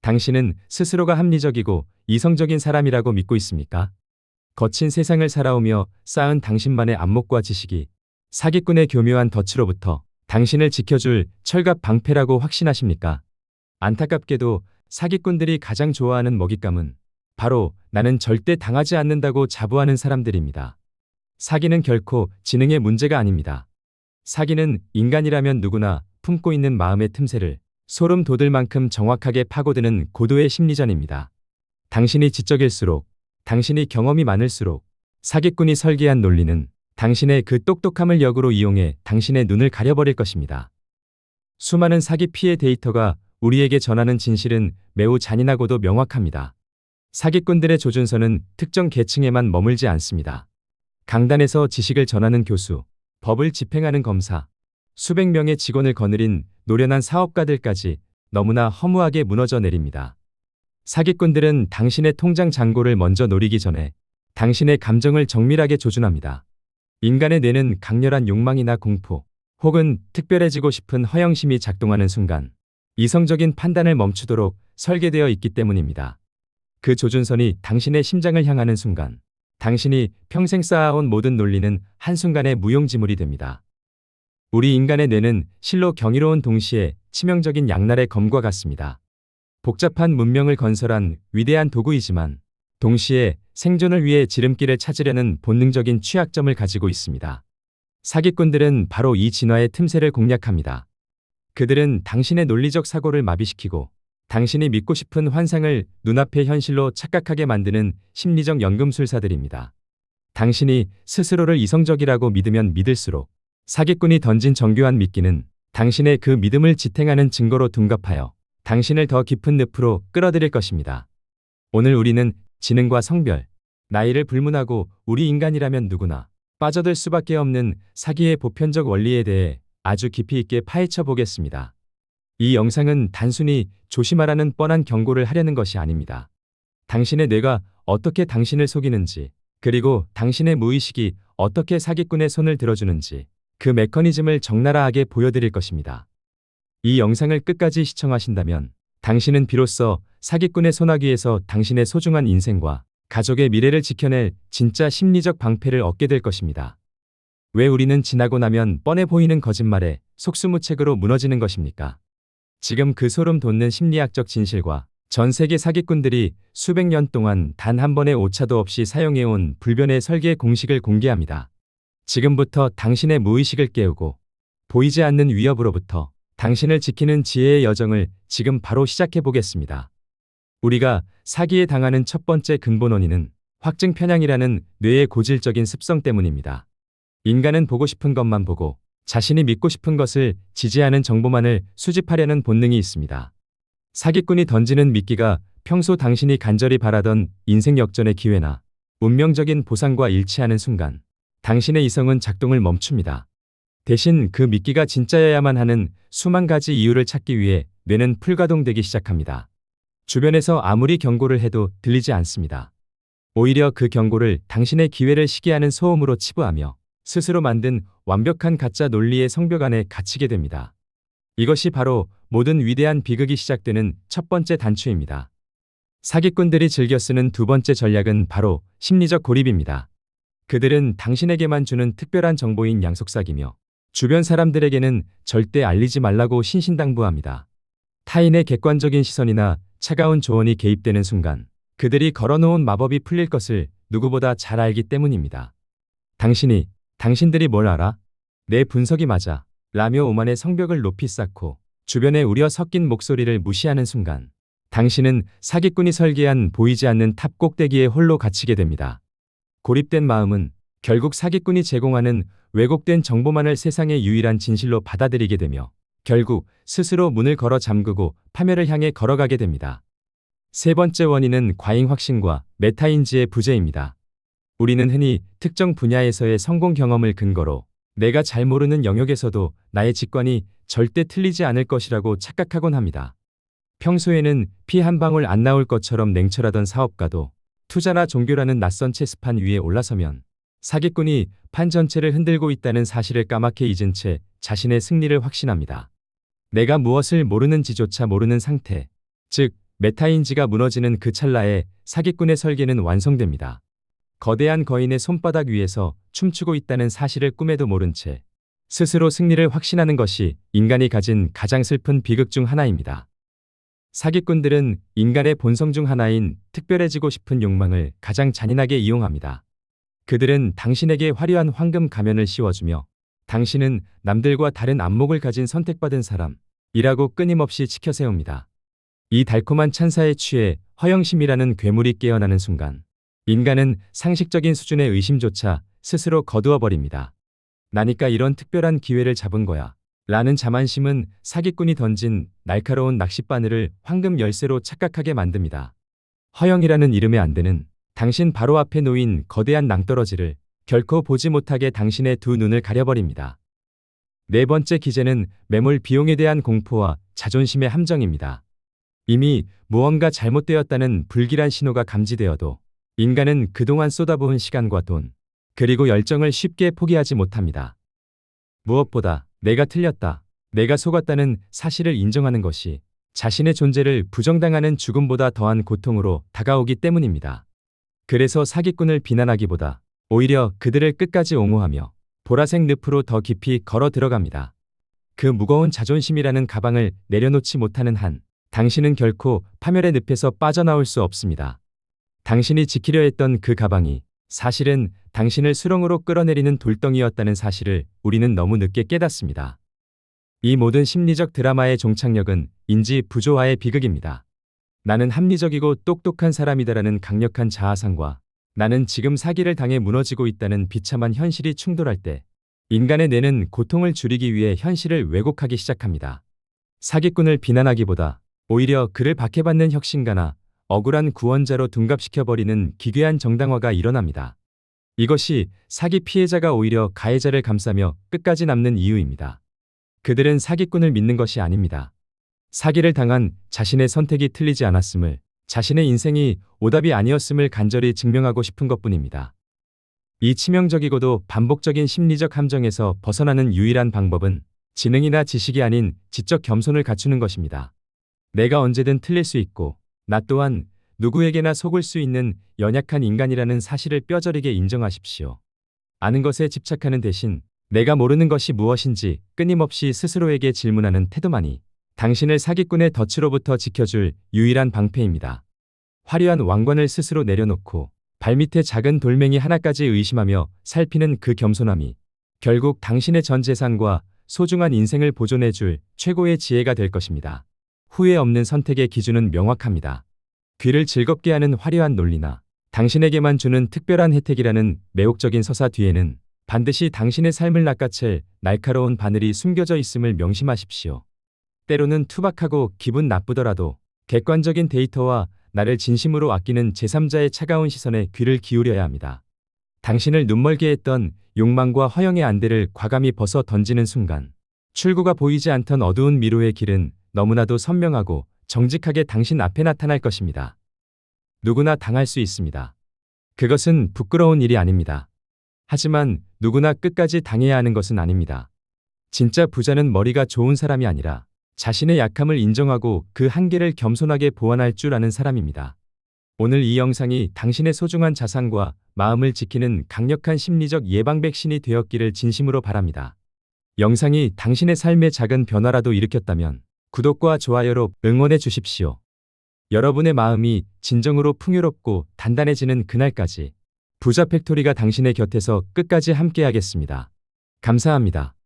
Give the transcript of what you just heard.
당신은 스스로가 합리적이고 이성적인 사람이라고 믿고 있습니까? 거친 세상을 살아오며 쌓은 당신만의 안목과 지식이 사기꾼의 교묘한 덫으로부터 당신을 지켜줄 철갑 방패라고 확신하십니까? 안타깝게도 사기꾼들이 가장 좋아하는 먹잇감은 바로 나는 절대 당하지 않는다고 자부하는 사람들입니다. 사기는 결코 지능의 문제가 아닙니다. 사기는 인간이라면 누구나 품고 있는 마음의 틈새를 소름 돋을 만큼 정확하게 파고드는 고도의 심리전입니다. 당신이 지적일수록, 당신이 경험이 많을수록 사기꾼이 설계한 논리는 당신의 그 똑똑함을 역으로 이용해 당신의 눈을 가려버릴 것입니다. 수많은 사기 피해 데이터가 우리에게 전하는 진실은 매우 잔인하고도 명확합니다. 사기꾼들의 조준선은 특정 계층에만 머물지 않습니다. 강단에서 지식을 전하는 교수, 법을 집행하는 검사, 수백 명의 직원을 거느린 노련한 사업가들까지 너무나 허무하게 무너져 내립니다. 사기꾼들은 당신의 통장 잔고를 먼저 노리기 전에 당신의 감정을 정밀하게 조준합니다. 인간의 뇌는 강렬한 욕망이나 공포, 혹은 특별해지고 싶은 허영심이 작동하는 순간 이성적인 판단을 멈추도록 설계되어 있기 때문입니다. 그 조준선이 당신의 심장을 향하는 순간 당신이 평생 쌓아온 모든 논리는 한순간에 무용지물이 됩니다. 우리 인간의 뇌는 실로 경이로운 동시에 치명적인 양날의 검과 같습니다. 복잡한 문명을 건설한 위대한 도구이지만 동시에 생존을 위해 지름길을 찾으려는 본능적인 취약점을 가지고 있습니다. 사기꾼들은 바로 이 진화의 틈새를 공략합니다. 그들은 당신의 논리적 사고를 마비시키고 당신이 믿고 싶은 환상을 눈앞의 현실로 착각하게 만드는 심리적 연금술사들입니다. 당신이 스스로를 이성적이라고 믿으면 믿을수록 사기꾼이 던진 정교한 미끼는 당신의 그 믿음을 지탱하는 증거로 둔갑하여 당신을 더 깊은 늪으로 끌어들일 것입니다. 오늘 우리는 지능과 성별, 나이를 불문하고 우리 인간이라면 누구나 빠져들 수밖에 없는 사기의 보편적 원리에 대해 아주 깊이 있게 파헤쳐 보겠습니다. 이 영상은 단순히 조심하라는 뻔한 경고를 하려는 것이 아닙니다. 당신의 뇌가 어떻게 당신을 속이는지, 그리고 당신의 무의식이 어떻게 사기꾼의 손을 들어주는지 그 메커니즘을 적나라하게 보여드릴 것입니다. 이 영상을 끝까지 시청하신다면 당신은 비로소 사기꾼의 소나기에서 당신의 소중한 인생과 가족의 미래를 지켜낼 진짜 심리적 방패를 얻게 될 것입니다. 왜 우리는 지나고 나면 뻔해 보이는 거짓말에 속수무책으로 무너지는 것입니까? 지금 그 소름 돋는 심리학적 진실과 전 세계 사기꾼들이 수백 년 동안 단 한 번의 오차도 없이 사용해온 불변의 설계 공식을 공개합니다. 지금부터 당신의 무의식을 깨우고 보이지 않는 위협으로부터 당신을 지키는 지혜의 여정을 지금 바로 시작해 보겠습니다. 우리가 사기에 당하는 첫 번째 근본 원인은 확증 편향이라는 뇌의 고질적인 습성 때문입니다. 인간은 보고 싶은 것만 보고 자신이 믿고 싶은 것을 지지하는 정보만을 수집하려는 본능이 있습니다. 사기꾼이 던지는 미끼가 평소 당신이 간절히 바라던 인생 역전의 기회나 운명적인 보상과 일치하는 순간 당신의 이성은 작동을 멈춥니다. 대신 그 미끼가 진짜여야만 하는 수만 가지 이유를 찾기 위해 뇌는 풀가동되기 시작합니다. 주변에서 아무리 경고를 해도 들리지 않습니다. 오히려 그 경고를 당신의 기회를 시기하는 소음으로 치부하며 스스로 만든 완벽한 가짜 논리의 성벽 안에 갇히게 됩니다. 이것이 바로 모든 위대한 비극이 시작되는 첫 번째 단추입니다. 사기꾼들이 즐겨 쓰는 두 번째 전략은 바로 심리적 고립입니다. 그들은 당신에게만 주는 특별한 정보인 양속사기며 주변 사람들에게는 절대 알리지 말라고 신신당부합니다. 타인의 객관적인 시선이나 차가운 조언이 개입되는 순간 그들이 걸어놓은 마법이 풀릴 것을 누구보다 잘 알기 때문입니다. 당신들이 뭘 알아? 내 분석이 맞아. 라며 오만의 성벽을 높이 쌓고 주변의 우려 섞인 목소리를 무시하는 순간 당신은 사기꾼이 설계한 보이지 않는 탑 꼭대기에 홀로 갇히게 됩니다. 고립된 마음은 결국 사기꾼이 제공하는 왜곡된 정보만을 세상의 유일한 진실로 받아들이게 되며 결국 스스로 문을 걸어 잠그고 파멸을 향해 걸어가게 됩니다. 세 번째 원인은 과잉 확신과 메타인지의 부재입니다. 우리는 흔히 특정 분야에서의 성공 경험을 근거로 내가 잘 모르는 영역에서도 나의 직관이 절대 틀리지 않을 것이라고 착각하곤 합니다. 평소에는 피 한 방울 안 나올 것처럼 냉철하던 사업가도 투자나 종교라는 낯선 체스판 위에 올라서면 사기꾼이 판 전체를 흔들고 있다는 사실을 까맣게 잊은 채 자신의 승리를 확신합니다. 내가 무엇을 모르는지조차 모르는 상태, 즉 메타인지가 무너지는 그 찰나에 사기꾼의 설계는 완성됩니다. 거대한 거인의 손바닥 위에서 춤추고 있다는 사실을 꿈에도 모른 채 스스로 승리를 확신하는 것이 인간이 가진 가장 슬픈 비극 중 하나입니다. 사기꾼들은 인간의 본성 중 하나인 특별해지고 싶은 욕망을 가장 잔인하게 이용합니다. 그들은 당신에게 화려한 황금 가면을 씌워주며 당신은 남들과 다른 안목을 가진 선택받은 사람이라고 끊임없이 치켜세웁니다. 이 달콤한 찬사에 취해 허영심이라는 괴물이 깨어나는 순간 인간은 상식적인 수준의 의심조차 스스로 거두어 버립니다. 나니까 이런 특별한 기회를 잡은 거야 라는 자만심은 사기꾼이 던진 날카로운 낚싯바늘을 황금 열쇠로 착각하게 만듭니다. 허영이라는 이름의 안대는 당신 바로 앞에 놓인 거대한 낭떠러지를 결코 보지 못하게 당신의 두 눈을 가려버립니다. 네 번째 기제는 매몰 비용에 대한 공포와 자존심의 함정입니다. 이미 무언가 잘못되었다는 불길한 신호가 감지되어도 인간은 그동안 쏟아부은 시간과 돈, 그리고 열정을 쉽게 포기하지 못합니다. 무엇보다 내가 틀렸다, 내가 속았다는 사실을 인정하는 것이 자신의 존재를 부정당하는 죽음보다 더한 고통으로 다가오기 때문입니다. 그래서 사기꾼을 비난하기보다 오히려 그들을 끝까지 옹호하며 보라색 늪으로 더 깊이 걸어 들어갑니다. 그 무거운 자존심이라는 가방을 내려놓지 못하는 한 당신은 결코 파멸의 늪에서 빠져나올 수 없습니다. 당신이 지키려 했던 그 가방이 사실은 당신을 수렁으로 끌어내리는 돌덩이였다는 사실을 우리는 너무 늦게 깨닫습니다. 이 모든 심리적 드라마의 종착역은 인지 부조화의 비극입니다. 나는 합리적이고 똑똑한 사람이다라는 강력한 자아상과 나는 지금 사기를 당해 무너지고 있다는 비참한 현실이 충돌할 때 인간의 뇌는 고통을 줄이기 위해 현실을 왜곡하기 시작합니다. 사기꾼을 비난하기보다 오히려 그를 박해받는 혁신가나 억울한 구원자로 둔갑시켜버리는 기괴한 정당화가 일어납니다. 이것이 사기 피해자가 오히려 가해자를 감싸며 끝까지 남는 이유입니다. 그들은 사기꾼을 믿는 것이 아닙니다. 사기를 당한 자신의 선택이 틀리지 않았음을, 자신의 인생이 오답이 아니었음을 간절히 증명하고 싶은 것뿐입니다. 이 치명적이고도 반복적인 심리적 함정에서 벗어나는 유일한 방법은 지능이나 지식이 아닌 지적 겸손을 갖추는 것입니다. 내가 언제든 틀릴 수 있고 나 또한 누구에게나 속을 수 있는 연약한 인간이라는 사실을 뼈저리게 인정하십시오. 아는 것에 집착하는 대신 내가 모르는 것이 무엇인지 끊임없이 스스로에게 질문하는 태도만이 당신을 사기꾼의 덫으로부터 지켜줄 유일한 방패입니다. 화려한 왕관을 스스로 내려놓고 발밑에 작은 돌멩이 하나까지 의심하며 살피는 그 겸손함이 결국 당신의 전 재산과 소중한 인생을 보존해줄 최고의 지혜가 될 것입니다. 후회 없는 선택의 기준은 명확합니다. 귀를 즐겁게 하는 화려한 논리나 당신에게만 주는 특별한 혜택이라는 매혹적인 서사 뒤에는 반드시 당신의 삶을 낚아챌 날카로운 바늘이 숨겨져 있음을 명심하십시오. 때로는 투박하고 기분 나쁘더라도 객관적인 데이터와 나를 진심으로 아끼는 제3자의 차가운 시선에 귀를 기울여야 합니다. 당신을 눈멀게 했던 욕망과 허영의 안대를 과감히 벗어 던지는 순간 출구가 보이지 않던 어두운 미로의 길은 너무나도 선명하고 정직하게 당신 앞에 나타날 것입니다. 누구나 당할 수 있습니다. 그것은 부끄러운 일이 아닙니다. 하지만 누구나 끝까지 당해야 하는 것은 아닙니다. 진짜 부자는 머리가 좋은 사람이 아니라 자신의 약함을 인정하고 그 한계를 겸손하게 보완할 줄 아는 사람입니다. 오늘 이 영상이 당신의 소중한 자산과 마음을 지키는 강력한 심리적 예방 백신이 되었기를 진심으로 바랍니다. 영상이 당신의 삶에 작은 변화라도 일으켰다면 구독과 좋아요로 응원해 주십시오. 여러분의 마음이 진정으로 풍요롭고 단단해지는 그날까지 부자 팩토리가 당신의 곁에서 끝까지 함께하겠습니다. 감사합니다.